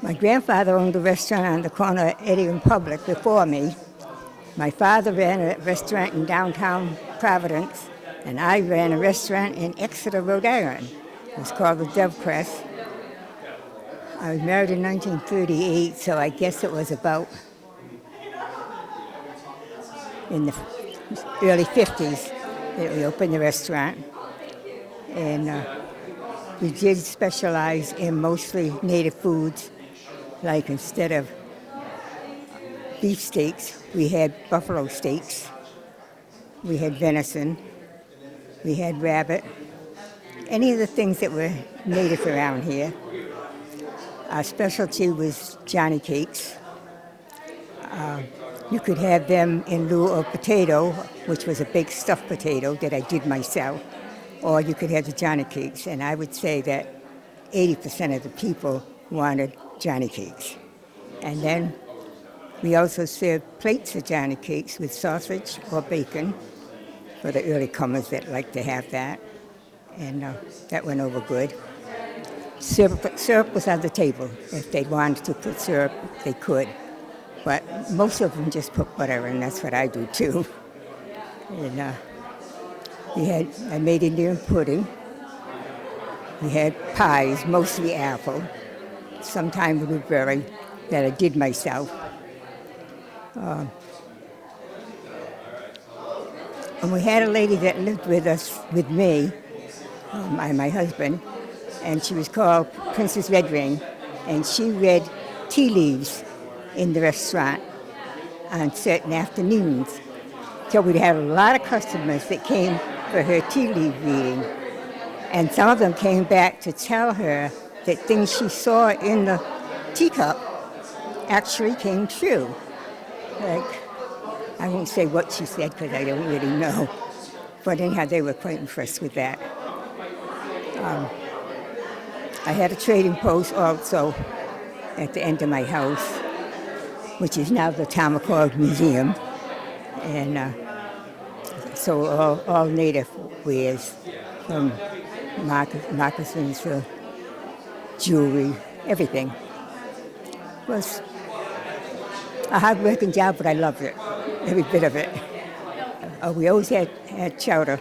My grandfather owned a restaurant on the corner of Eddy and Public before me. My father ran a restaurant in downtown Providence, and I ran a restaurant in Exeter, Rhode Island. It was called the Dove Crest. I was married in 1938, so I guess it was about in the early 50s that we opened the restaurant. And we did specialize in mostly native foods, like instead of beef steaks, we had buffalo steaks, we had venison, we had rabbit, any of the things that were native around here. Our specialty was Johnny cakes. You could have them in lieu of potato, which was a big stuffed potato that I did myself, or you could have the Johnny cakes. And I would say that 80% of the people wanted Johnny cakes. And then we also served plates of Johnny cakes with sausage or bacon for the early comers that like to have that. And that went over good. Syrup was on the table. If they wanted to put syrup, they could. But most of them just put butter, and that's what I do too. And I made Indian pudding. We had pies, mostly apple, sometimes with berry, that I did myself. And we had a lady that lived with me, my husband, and she was called Princess Redring, and she read tea leaves in the restaurant on certain afternoons. So we'd have a lot of customers that came for her tea leaf reading, and some of them came back to tell her that things she saw in the teacup actually came true. Like, I won't say what she said because I don't really know, but anyhow, they were quite impressed with that. I had a trading post also at the end of my house, which is now the Tamacog Museum, and so all native wares, from moccasins to jewelry, everything. It was a hard-working job, but I loved it, every bit of it. We always had chowder.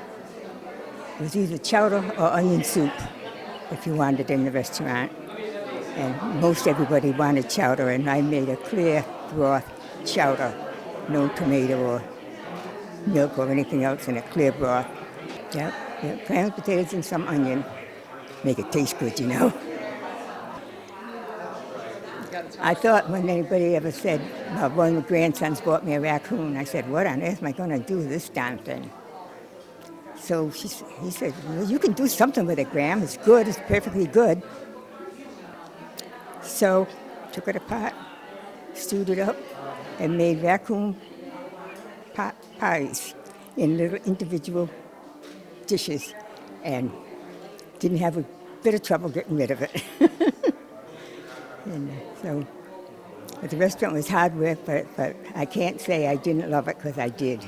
It was either chowder or onion soup, if you wanted it in the restaurant. And most everybody wanted chowder, and I made a clear broth chowder, no tomato or milk or anything else in a clear broth. Yep, clams, potatoes, and some onion. Make it taste good, you know. I thought when anybody ever said, one of the grandsons bought me a raccoon, I said, what on earth am I going to do with this damn thing? So he said, well, you can do something with it, Graham. It's good. It's perfectly good. So took it apart, stewed it up, and made raccoon pies in little individual dishes, and didn't have a bit of trouble getting rid of it. And so the restaurant was hard work, but I can't say I didn't love it because I did.